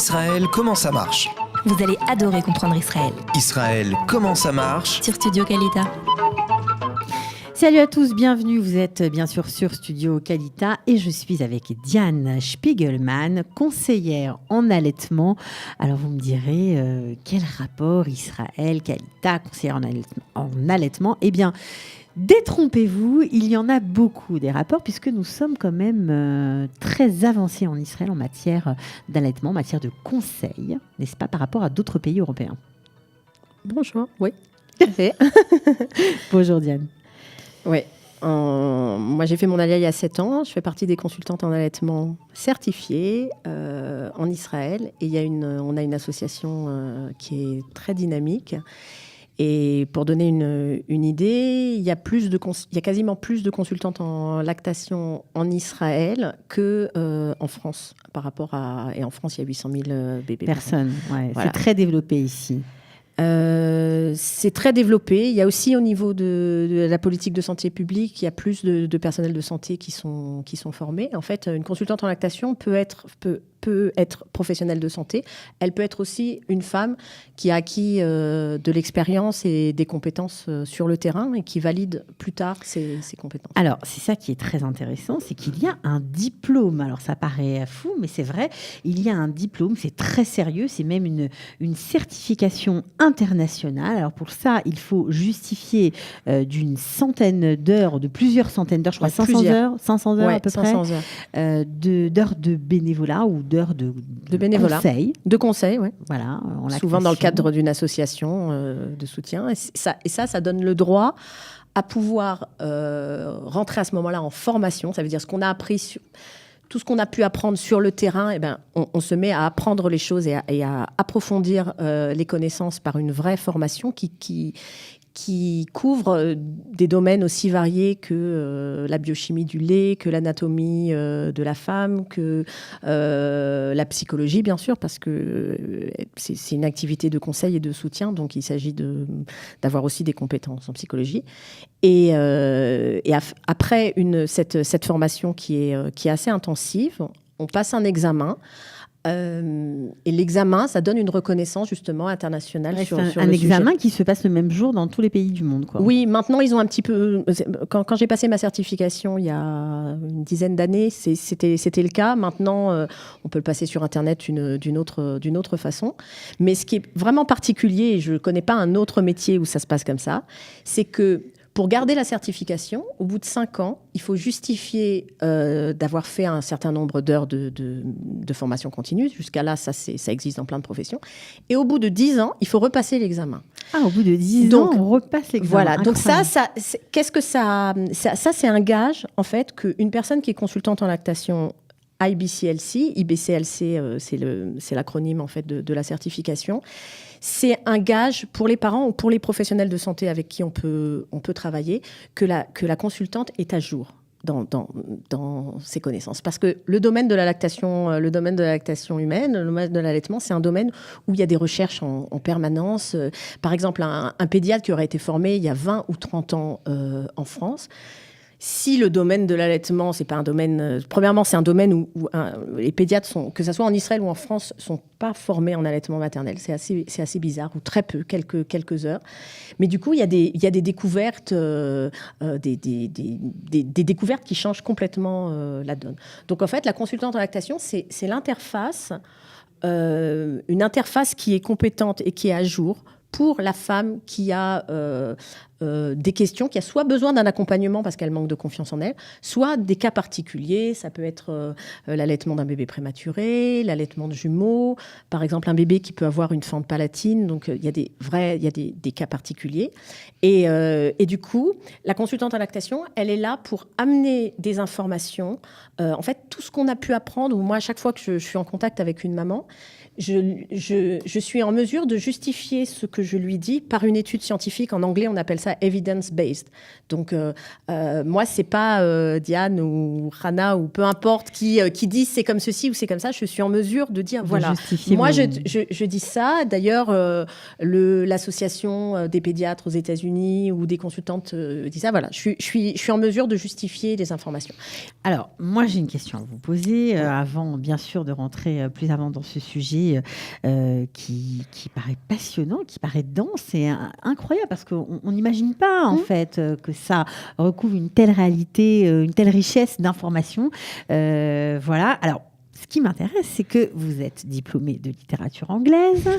Israël, comment ça marche ? Vous allez adorer comprendre Israël. Israël, comment ça marche ? Sur Studio Kalita. Salut à tous, bienvenue. Vous êtes bien sûr sur Studio Kalita et je suis avec Diane Spiegelman, conseillère en allaitement. Alors vous me direz, quel rapport Israël, Kalita, conseillère en allaitement ? Eh bien, détrompez-vous, il y en a beaucoup des rapports puisque nous sommes quand même très avancés en Israël en matière d'allaitement, en matière de conseil, n'est-ce pas, par rapport à d'autres pays européens. Bonjour, oui, tout à fait. Bonjour Diane. Oui, moi j'ai fait mon ALIA il y a 7 ans, je fais partie des consultantes en allaitement certifiées en Israël et on a une association qui est très dynamique. Et pour donner une idée, il y a quasiment plus de consultantes en lactation en Israël qu'en France. Et en France, il y a 800 000 bébés. Personne, ouais, voilà. C'est très développé ici. C'est très développé. Il y a aussi au niveau de la politique de santé publique, il y a plus de personnel de santé qui sont formés. En fait, une consultante en lactation peut être professionnelle de santé. Elle peut être aussi une femme qui a acquis de l'expérience et des compétences sur le terrain et qui valide plus tard ses compétences. Alors, c'est ça qui est très intéressant, c'est qu'il y a un diplôme. Alors, ça paraît fou, mais c'est vrai. Il y a un diplôme, c'est très sérieux. C'est même une certification internationale. Alors, pour ça, il faut justifier d'une centaine d'heures, de plusieurs centaines d'heures, je crois 500 heures à peu 500 près, heures. d'heures de bénévolat ou d'heures de bénévolat. Conseil. De conseil, oui. Voilà, souvent dans le cadre d'une association de soutien. Et ça donne le droit à pouvoir rentrer à ce moment-là en formation. Ça veut dire ce qu'on a appris tout ce qu'on a pu apprendre sur le terrain, eh ben, on se met à apprendre les choses et à approfondir les connaissances par une vraie formation qui couvre des domaines aussi variés que la biochimie du lait, que l'anatomie de la femme, que la psychologie, bien sûr, parce que c'est une activité de conseil et de soutien, donc il s'agit d'avoir aussi des compétences en psychologie. Et après cette formation qui est assez intensive, on passe un examen. Et l'examen, ça donne une reconnaissance justement internationale sur un examen qui se passe le même jour dans tous les pays du monde, quoi. Oui, maintenant ils ont un petit peu. Quand j'ai passé ma certification il y a une dizaine d'années, c'était le cas. Maintenant, on peut le passer sur Internet d'une autre façon. Mais ce qui est vraiment particulier, et je ne connais pas un autre métier où ça se passe comme ça, c'est que pour garder la certification, au bout de 5 ans, il faut justifier d'avoir fait un certain nombre d'heures de formation continue. Jusqu'à là, ça existe dans plein de professions. Et au bout de 10 ans, il faut repasser l'examen. Ah, au bout de 10 ans, on repasse l'examen. Voilà. Incroyable. Donc qu'est-ce que ça, c'est un gage, en fait, qu'une personne qui est consultante en lactation IBCLC, c'est l'acronyme en fait de la certification. C'est un gage pour les parents ou pour les professionnels de santé avec qui on peut travailler que la consultante est à jour dans ses connaissances. Parce que le domaine de la lactation humaine, le domaine de l'allaitement, c'est un domaine où il y a des recherches en permanence. Par exemple, un pédiatre qui aurait été formé il y a 20 ou 30 ans en France. Si le domaine de l'allaitement, c'est pas un domaine... premièrement, c'est un domaine où les pédiatres, que ce soit en Israël ou en France, sont pas formés en allaitement maternel. C'est assez bizarre, ou très peu, quelques heures. Mais du coup, il y a des découvertes, des découvertes qui changent complètement la donne. Donc, en fait, la consultante en lactation, c'est l'interface, une interface qui est compétente et qui est à jour pour la femme qui a des questions, qui a soit besoin d'un accompagnement parce qu'elle manque de confiance en elle, soit des cas particuliers. Ça peut être l'allaitement d'un bébé prématuré, l'allaitement de jumeaux, par exemple un bébé qui peut avoir une fente palatine. Donc il y a des cas particuliers. Et du coup, la consultante en lactation, elle est là pour amener des informations. En fait, tout ce qu'on a pu apprendre, ou moi, à chaque fois que je suis en contact avec une maman, je suis en mesure de justifier ce que je lui dis par une étude scientifique. En anglais, on appelle ça ça evidence-based. Donc, moi, c'est pas Diane ou Rana ou peu importe qui dit c'est comme ceci ou c'est comme ça. Je suis en mesure de dire, voilà, moi, je dis ça. D'ailleurs, l'association des pédiatres aux États-Unis ou des consultantes dit ça. Voilà, je suis en mesure de justifier les informations. Alors, moi, j'ai une question à vous poser avant, bien sûr, de rentrer plus avant dans ce sujet qui paraît passionnant, qui paraît dense et incroyable parce qu'on n'imagine pas, en fait, que ça recouvre une telle réalité, une telle richesse d'informations. Voilà. Alors, ce qui m'intéresse, c'est que vous êtes diplômé de littérature anglaise,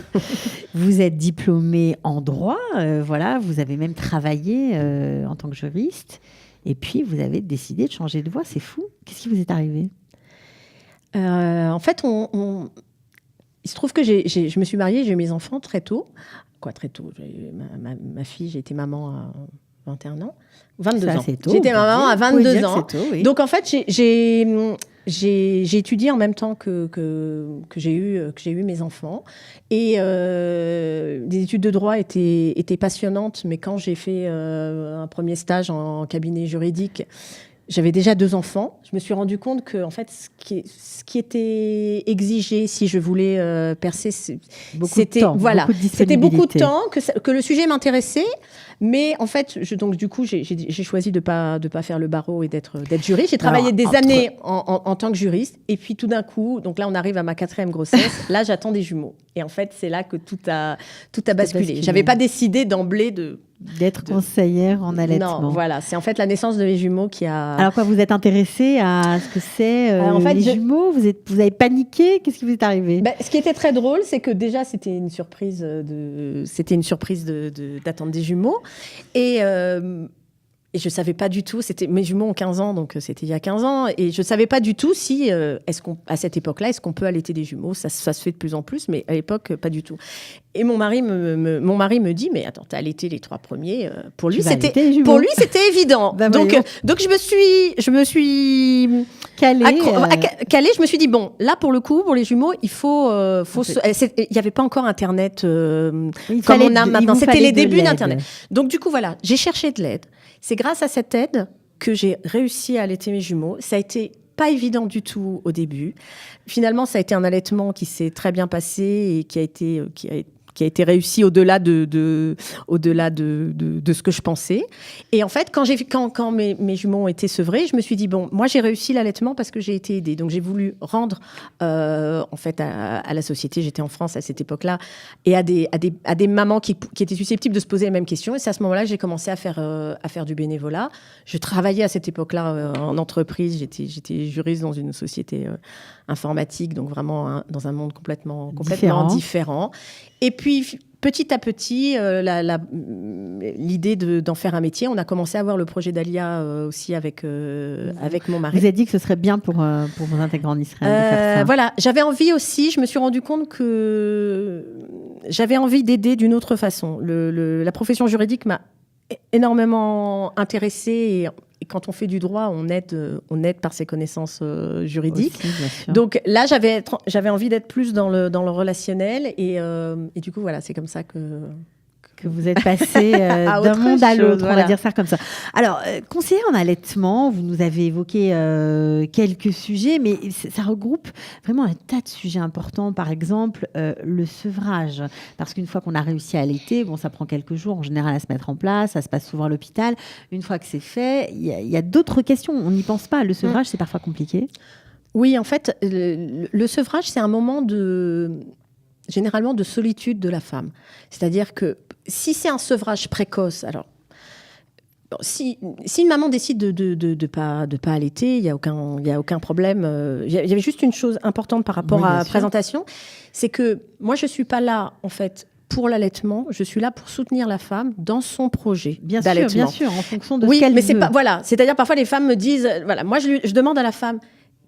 vous êtes diplômé en droit, voilà, vous avez même travaillé en tant que juriste, et puis vous avez décidé de changer de voie. C'est fou. Qu'est-ce qui vous est arrivé ? En fait, il se trouve que je me suis mariée, j'ai eu mes enfants très tôt. Quoi, très tôt. Ma fille, j'ai été maman à 21 ans. 22 ans. J'étais maman à 22 ans. Tôt, oui. Donc, en fait, j'ai étudié en même temps que j'ai eu mes enfants. Et les études de droit étaient passionnantes, mais quand j'ai fait un premier stage en cabinet juridique, j'avais déjà 2 enfants. Je me suis rendu compte que, en fait, ce qui était exigé si je voulais percer, c'était beaucoup de temps, que le sujet m'intéressait. Mais en fait, du coup, j'ai choisi de pas faire le barreau et d'être juriste. J'ai travaillé des années en tant que juriste. Et puis tout d'un coup, donc là, on arrive à ma 4e grossesse. Là, j'attends des jumeaux. Et en fait, c'est là que tout a basculé. J'avais pas décidé d'emblès d'être conseillère en allaitement. Non, voilà. C'est en fait la naissance de mes jumeaux qui a... Alors quoi, vous êtes intéressée à ce que c'est les jumeaux ? Vous avez paniqué ? Qu'est-ce qui vous est arrivé ? Ce qui était très drôle, c'est que déjà, c'était une surprise d'attendre des jumeaux. Et je ne savais pas du tout, mes jumeaux ont 15 ans, donc c'était il y a 15 ans, et je ne savais pas du tout si, à cette époque-là, est-ce qu'on peut allaiter des jumeaux ? Ça se fait de plus en plus, mais à l'époque, pas du tout. Et mon mari me dit, mais attends, t'as allaité les 3 premiers, pour lui, c'était évident. Donc je me suis calée. Je me suis dit, bon, là, pour le coup, pour les jumeaux, il n'y avait pas encore Internet comme on a maintenant. C'était les débuts d'Internet. Donc, du coup, voilà, j'ai cherché de l'aide. C'est grâce à cette aide que j'ai réussi à allaiter mes jumeaux. Ça a été pas évident du tout au début. Finalement, ça a été un allaitement qui s'est très bien passé et qui a été réussi au-delà de ce que je pensais. Et en fait, quand mes jumeaux ont été sevrés, je me suis dit, bon, moi, j'ai réussi l'allaitement parce que j'ai été aidée. Donc, j'ai voulu rendre, en fait, à la société, j'étais en France à cette époque-là, et à des mamans qui étaient susceptibles de se poser les mêmes questions. Et c'est à ce moment-là que j'ai commencé à faire du bénévolat. Je travaillais à cette époque-là en entreprise. J'étais juriste dans une société informatique, donc vraiment dans un monde complètement différent. Et puis, petit à petit, l'idée d'en faire un métier, on a commencé à avoir le projet d'Alia aussi avec mon mari. Vous avez dit que ce serait bien pour vous intégrer en Israël de faire ça. Voilà, j'avais envie aussi, je me suis rendu compte que j'avais envie d'aider d'une autre façon. La profession juridique m'a énormément intéressée et quand on fait du droit, on aide par ses connaissances juridiques. Aussi, donc là, j'avais envie d'être plus dans le relationnel et du coup, voilà, c'est comme ça que vous êtes passé d'un monde à l'autre, on va dire ça comme ça. Alors, conseillère en allaitement, vous nous avez évoqué quelques sujets, mais ça regroupe vraiment un tas de sujets importants. Par exemple, le sevrage. Parce qu'une fois qu'on a réussi à allaiter, bon, ça prend quelques jours en général à se mettre en place, ça se passe souvent à l'hôpital. Une fois que c'est fait, il y a d'autres questions. On n'y pense pas. Le sevrage, c'est parfois compliqué. Oui, en fait, le sevrage, c'est un moment généralement de solitude de la femme. C'est-à-dire que si c'est un sevrage précoce, alors si une maman décide de pas allaiter, il y a aucun problème. Il y avait juste une chose importante par rapport à la présentation, c'est que moi je suis pas là en fait pour l'allaitement, je suis là pour soutenir la femme dans son projet d'allaitement. Bien sûr, en fonction de ce qu'elle veut. C'est pas, voilà, c'est-à-dire parfois les femmes me disent, voilà, moi je demande à la femme,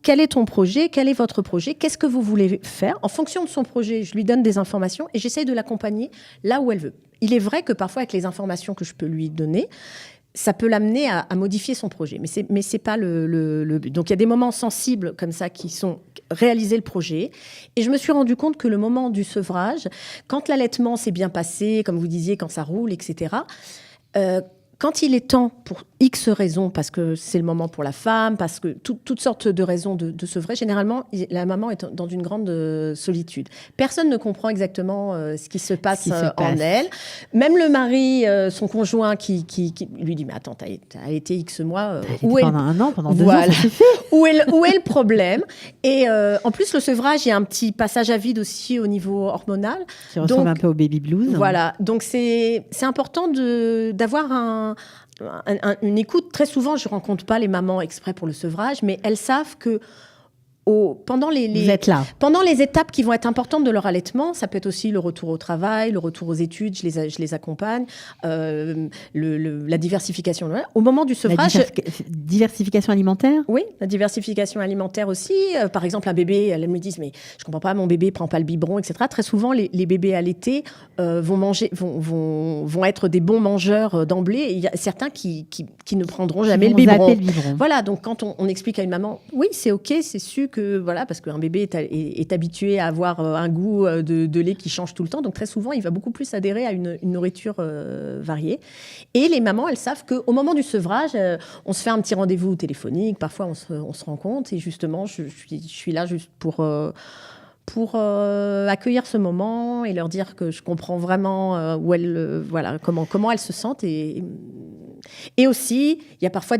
quel est ton projet ? Quel est votre projet ? Qu'est-ce que vous voulez faire ? En fonction de son projet, je lui donne des informations et j'essaye de l'accompagner là où elle veut. Il est vrai que parfois, avec les informations que je peux lui donner, ça peut l'amener à modifier son projet. Mais c'est pas le but. Donc, il y a des moments sensibles comme ça qui sont réaliser le projet. Et je me suis rendu compte que le moment du sevrage, quand l'allaitement s'est bien passé, comme vous disiez, quand ça roule, etc., Quand il est temps, pour X raisons, parce que c'est le moment pour la femme, parce que toutes sortes de raisons de sevrer, généralement, la maman est dans une grande solitude. Personne ne comprend exactement ce qui se passe en elle. Même le mari, son conjoint, qui lui dit « Mais attends, t'as été X mois. Pendant un an, pendant 2 ans, ça s'est fait. Où est le problème ?» Et en plus, le sevrage, il y a un petit passage à vide aussi au niveau hormonal. Qui ressemble un peu au baby blues. Voilà. Donc, c'est important d'avoir une écoute. Très souvent, je ne rencontre pas les mamans exprès pour le sevrage, mais elles savent que pendant Vous êtes là. Pendant les étapes qui vont être importantes de leur allaitement, ça peut être aussi le retour au travail, le retour aux études, je les accompagne, la diversification. Au moment du sevrage... Diversification alimentaire ? Oui, la diversification alimentaire aussi. Par exemple, un bébé, elles me disent « Mais je ne comprends pas, mon bébé ne prend pas le biberon, etc. » Très souvent, les bébés allaités vont être des bons mangeurs d'emblée. Il y a certains qui ne prendront jamais le biberon. Voilà, donc quand on explique à une maman « Oui, c'est OK, c'est sûr que... » Voilà, parce qu'un bébé est habitué à avoir un goût de lait qui change tout le temps. Donc, très souvent, il va beaucoup plus adhérer à une nourriture variée. Et les mamans, elles savent qu'au moment du sevrage, on se fait un petit rendez-vous téléphonique. Parfois, on se rencontre. Et justement, je suis là juste pour accueillir ce moment et leur dire que je comprends vraiment comment elles se sentent. Et aussi, il y a parfois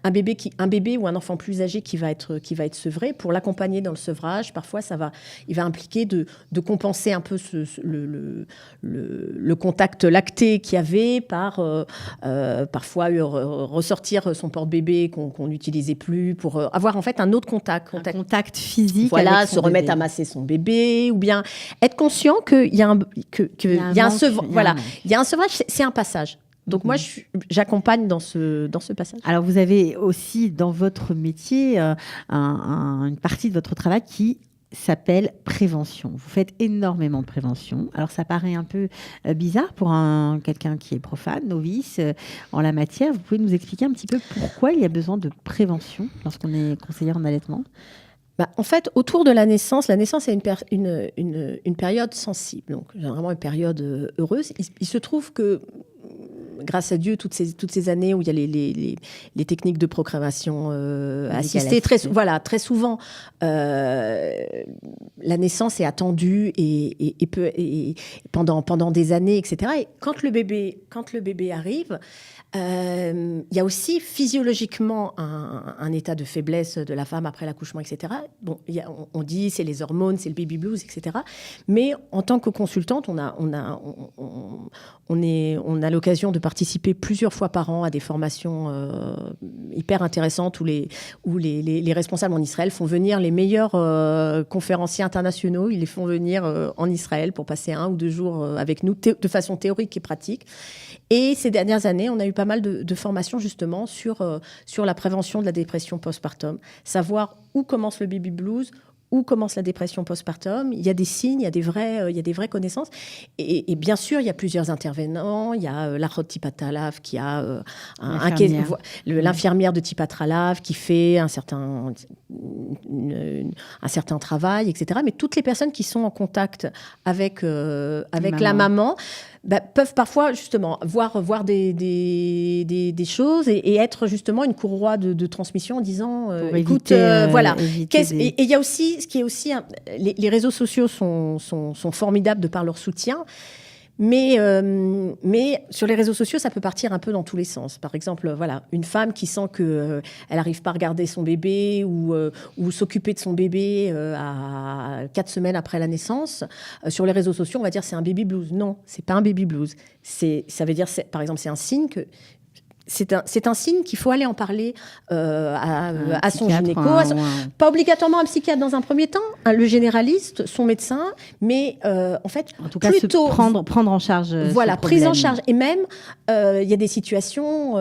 un bébé ou un enfant plus âgé qui va être sevré. Pour l'accompagner dans le sevrage, parfois, il va impliquer de compenser un peu le contact lacté qu'il y avait par parfois ressortir son porte-bébé qu'on n'utilisait plus pour avoir en fait un autre contact. Un contact physique. Voilà, avec se remettre à masser son bébé, ou bien être conscient qu'il y a un sevrage, c'est un passage. Donc moi, j'accompagne dans ce passage. Alors vous avez aussi dans votre métier une partie de votre travail qui s'appelle prévention. Vous faites énormément de prévention. Alors ça paraît un peu bizarre pour quelqu'un qui est profane, novice en la matière. Vous pouvez nous expliquer un petit peu pourquoi il y a besoin de prévention lorsqu'on est conseillère en allaitement ? En fait, autour de la naissance est une période sensible, donc vraiment une période heureuse. Il se trouve que, grâce à Dieu, toutes ces années où il y a les techniques de procréation assistée, très souvent, la naissance est attendue et pendant des années, etc. Et quand le bébé arrive, il y a aussi physiologiquement un état de faiblesse de la femme après l'accouchement, etc. Bon, on dit c'est les hormones, c'est le baby blues, etc. Mais en tant que consultante, on a l'occasion de participer plusieurs fois par an à des formations hyper intéressantes où les responsables en Israël font venir les meilleurs conférenciers internationaux. Ils les font venir en Israël pour passer 1 ou 2 jours avec nous de façon théorique et pratique. Et ces dernières années, on a eu pas mal de formations justement sur la prévention de la dépression postpartum, savoir où commence le baby blues, où commence la dépression postpartum. Il y a des signes, il y a des vraies connaissances. Et bien sûr, il y a plusieurs intervenants. Il y a l'Achot Tipat Halav qui a l'infirmière de Tipat Halav qui fait un certain travail, etc. Mais toutes les personnes qui sont en contact avec la maman peuvent parfois justement voir des choses et être justement une courroie de transmission en disant écoute, voilà. Et il y a aussi ce qui est aussi les réseaux sociaux sont formidables de par leur soutien. Mais sur les réseaux sociaux, ça peut partir un peu dans tous les sens. Par exemple, une femme qui sent qu'elle n'arrive pas à regarder son bébé ou s'occuper de son bébé à 4 semaines après la naissance, sur les réseaux sociaux, on va dire c'est un baby blues. Non, c'est pas un baby blues. Ça veut dire, par exemple, c'est un signe que... C'est un signe qu'il faut aller en parler à son gynéco. Pas obligatoirement un psychiatre dans un premier temps, le généraliste, son médecin, mais en fait, en tout cas, plutôt prendre en charge. Voilà, prise en charge. Et même, il y a des situations,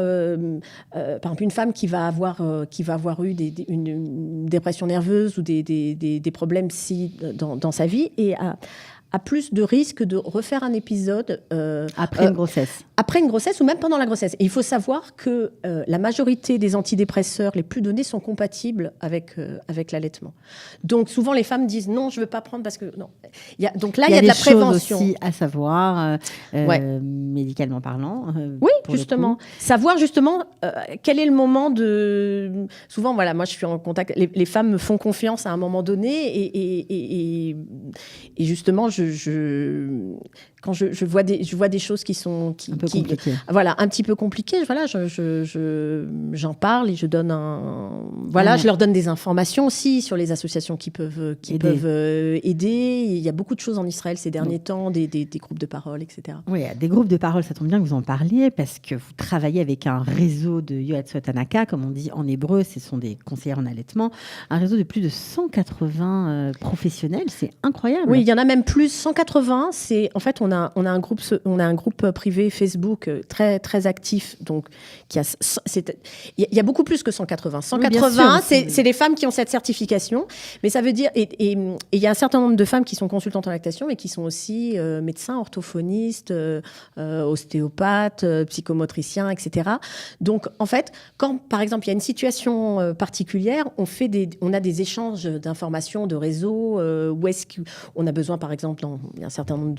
par exemple, une femme qui va avoir eu une dépression nerveuse ou des problèmes dans sa vie et a plus de risques de refaire un épisode Après une grossesse. Après une grossesse ou même pendant la grossesse. Et il faut savoir que la majorité des antidépresseurs les plus donnés sont compatibles avec l'allaitement. Donc souvent les femmes disent non, je ne veux pas prendre parce que non. Donc là, il y a de la prévention. Aussi à savoir, médicalement parlant. Oui, justement. Savoir justement quel est le moment de... Souvent, voilà, moi je suis en contact... Les femmes me font confiance à un moment donné et justement, quand je vois des choses qui sont un peu compliquées. Voilà, un petit peu compliquées. Voilà, j'en parle et je donne je leur donne des informations aussi sur les associations qui peuvent aider. Il y a beaucoup de choses en Israël ces derniers temps, des groupes de parole, etc. Oui, des groupes de parole, ça tombe bien que vous en parliez parce que vous travaillez avec un réseau de Yoatzot Hanaka, comme on dit en hébreu, ce sont des conseillères en allaitement, un réseau de plus de 180 professionnels, c'est incroyable. Oui, il y en a même plus, 180. En fait, on a un groupe privé Facebook très très actif, donc il y a beaucoup plus que 180. 180, oui, c'est les femmes qui ont cette certification, mais ça veut dire et il y a un certain nombre de femmes qui sont consultantes en lactation et qui sont aussi médecins, orthophonistes, ostéopathes, psychomotriciens, etc. Donc en fait, quand par exemple il y a une situation particulière, on a des échanges d'informations, de réseaux, où est-ce qu'on a besoin, par exemple, il y a un certain nombre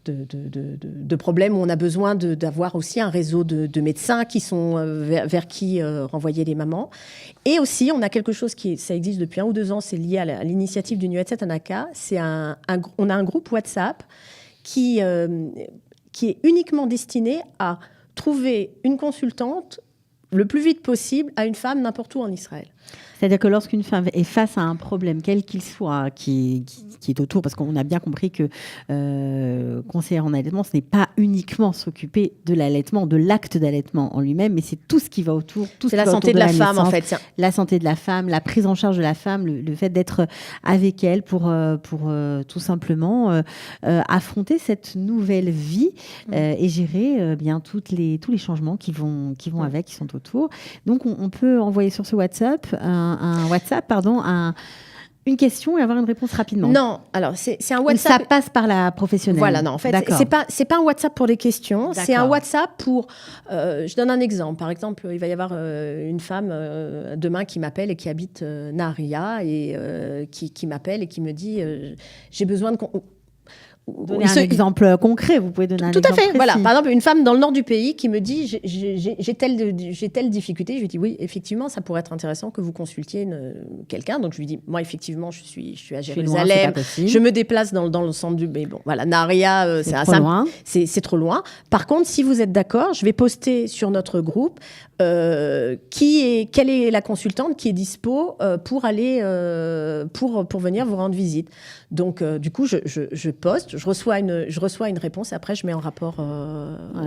de problèmes où on a besoin d'avoir aussi un réseau de médecins qui sont vers qui renvoyer les mamans. Et aussi, on a quelque chose ça existe depuis 1 ou 2 ans, c'est lié à l'initiative du Yoatzot Hanaka. On a un groupe WhatsApp qui est uniquement destiné à trouver une consultante le plus vite possible à une femme n'importe où en Israël. C'est-à-dire que lorsqu'une femme est face à un problème, quel qu'il soit, qui est autour, parce qu'on a bien compris que conseillère en allaitement, ce n'est pas uniquement s'occuper de l'allaitement, de l'acte d'allaitement en lui-même, mais c'est tout ce qui va autour. C'est la santé de la femme, en fait. La santé de la femme, la prise en charge de la femme, le fait d'être avec elle pour tout simplement affronter cette nouvelle vie et gérer bien tous les changements qui vont avec, qui sont autour. Donc, on peut envoyer sur ce WhatsApp une question et avoir une réponse rapidement. Non, alors c'est un WhatsApp. Ça passe par la professionnelle. Voilà, non, en fait, c'est pas un WhatsApp pour les questions, d'accord. C'est un WhatsApp pour. Je donne un exemple. Par exemple, il va y avoir une femme demain qui m'appelle et qui habite Nahariya et qui m'appelle et qui me dit j'ai besoin de. Donner un exemple concret, vous pouvez donner un exemple précis. Tout à fait, voilà. Par exemple, une femme dans le nord du pays qui me dit j'ai telle difficulté. Je lui dis oui, effectivement, ça pourrait être intéressant que vous consultiez quelqu'un. Donc je lui dis moi, effectivement, je suis à Jérusalem, je me déplace dans le centre du. Mais bon, voilà, Nahariya, c'est trop loin. Par contre, si vous êtes d'accord, je vais poster sur notre groupe quelle est la consultante qui est dispo pour aller pour venir vous rendre visite. Donc du coup, je poste. Je reçois une réponse et après je mets en rapport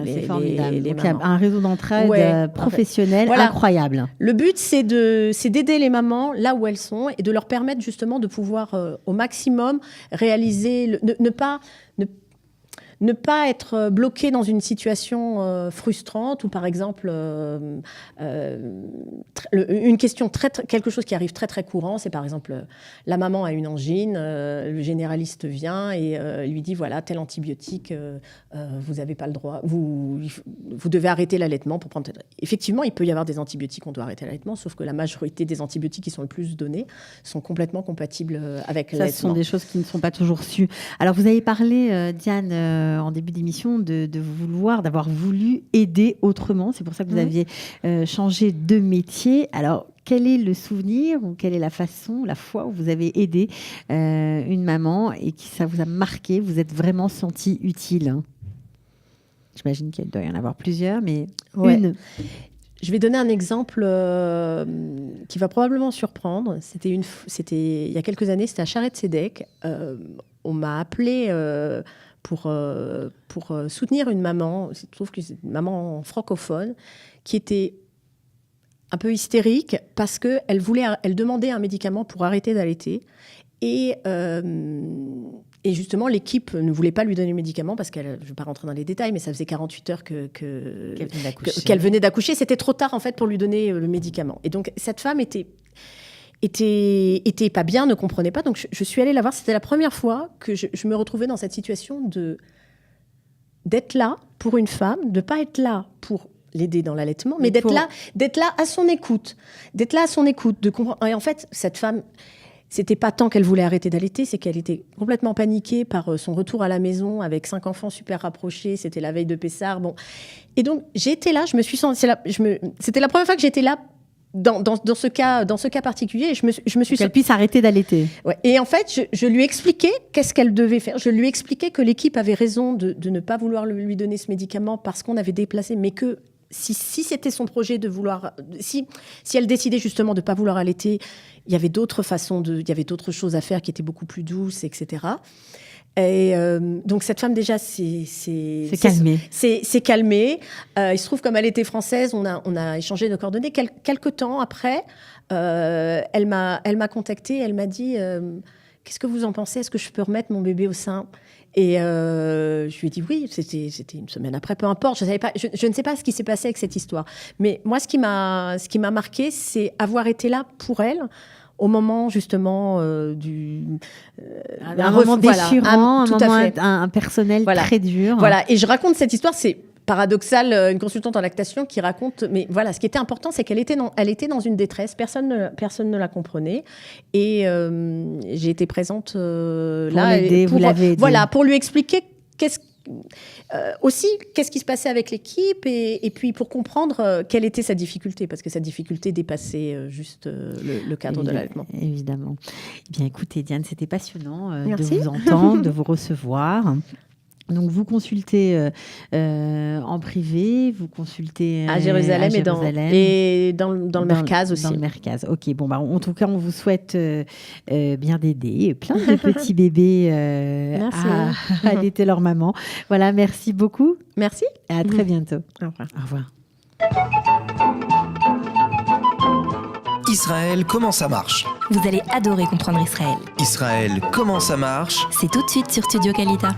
c'est formidable. les Donc, il y a un réseau d'entraide professionnel incroyable. Le but, c'est d'aider les mamans là où elles sont et de leur permettre justement de pouvoir au maximum réaliser, ne pas être bloqué dans une situation frustrante ou par exemple une question quelque chose qui arrive très très courant, c'est par exemple la maman a une angine, le généraliste vient et lui dit voilà tel antibiotique vous n'avez pas le droit, vous devez arrêter l'allaitement pour prendre. Effectivement, il peut y avoir des antibiotiques, on doit arrêter l'allaitement, sauf que la majorité des antibiotiques qui sont le plus donnés sont complètement compatibles avec l'allaitement. Ce sont des choses qui ne sont pas toujours sues. Alors vous avez parlé, Diane, en début d'émission, d'avoir voulu aider autrement. C'est pour ça que vous aviez changé de métier. Alors, quel est le souvenir ou quelle est la fois où vous avez aidé une maman et que ça vous a marqué, vous êtes vraiment senti utile? J'imagine qu'il doit y en avoir plusieurs, mais une. Je vais donner un exemple qui va probablement surprendre. C'était il y a quelques années, c'était à Sharet Zedek. On m'a appelé pour soutenir une maman. Je trouve que c'est une maman francophone qui était un peu hystérique parce qu'elle demandait un médicament pour arrêter d'allaiter. Et justement, l'équipe ne voulait pas lui donner le médicament parce je ne vais pas rentrer dans les détails, mais ça faisait 48 heures qu'elle venait d'accoucher. C'était trop tard, en fait, pour lui donner le médicament. Et donc, cette femme était était pas bien, ne comprenait pas. Donc, je suis allée la voir. C'était la première fois que je me retrouvais dans cette situation d'être là pour une femme, de pas être là pour l'aider dans l'allaitement, mais d'être là à son écoute. D'être là à son écoute, de comprendre. Et en fait, cette femme, c'était pas tant qu'elle voulait arrêter d'allaiter, c'est qu'elle était complètement paniquée par son retour à la maison avec 5 enfants super rapprochés. C'était la veille de Pessard. Bon. Et donc, j'ai été là, je me suis sentie... C'était la première fois que j'étais là dans ce cas particulier. Et je me suis qu'elle puisse arrêter d'allaiter. Ouais. Et en fait, je lui expliquais qu'est-ce qu'elle devait faire. Je lui expliquais que l'équipe avait raison de ne pas vouloir lui donner ce médicament parce qu'on avait déplacé, mais que si c'était son projet de vouloir... Si elle décidait justement de ne pas vouloir allaiter, il y avait d'autres façons, il y avait d'autres choses à faire qui étaient beaucoup plus douces, etc. Et donc cette femme déjà c'est calmée. C'est calmée. Il se trouve, comme elle était française, on a échangé nos coordonnées. Quelque temps après, elle m'a contactée. Elle m'a dit qu'est-ce que vous en pensez? Est-ce que je peux remettre mon bébé au sein? Et je lui ai dit oui. C'était une semaine après, peu importe. Je ne sais pas ce qui s'est passé avec cette histoire. Mais moi, ce qui m'a marqué, c'est avoir été là pour elle au moment justement un moment déchirant, un moment un personnel très dur. Voilà, et je raconte cette histoire, c'est paradoxal, une consultante en lactation qui raconte, mais voilà, ce qui était important, c'est qu'elle était dans une détresse, personne ne la comprenait, et j'ai été présente là, vous l'avez aidée. Voilà, pour lui expliquer qu'est-ce qui se passait avec l'équipe et puis pour comprendre quelle était sa difficulté, parce que sa difficulté dépassait juste le cadre de l'allaitement. Évidemment. Eh bien, écoutez, Diane, c'était passionnant de Merci. vous entendre, de vous recevoir. Donc, vous consultez en privé, vous consultez à Jérusalem, et dans le Merkaz aussi. Dans le Merkaz. Ok, bon, en tout cas, on vous souhaite bien d'aider plein de petits bébés à allaiter leur maman. Voilà, merci beaucoup. Merci. Et à très bientôt. Au revoir. Au revoir. Israël, comment ça marche? Vous allez adorer comprendre Israël. Israël, comment ça marche? C'est tout de suite sur Studio Kalita.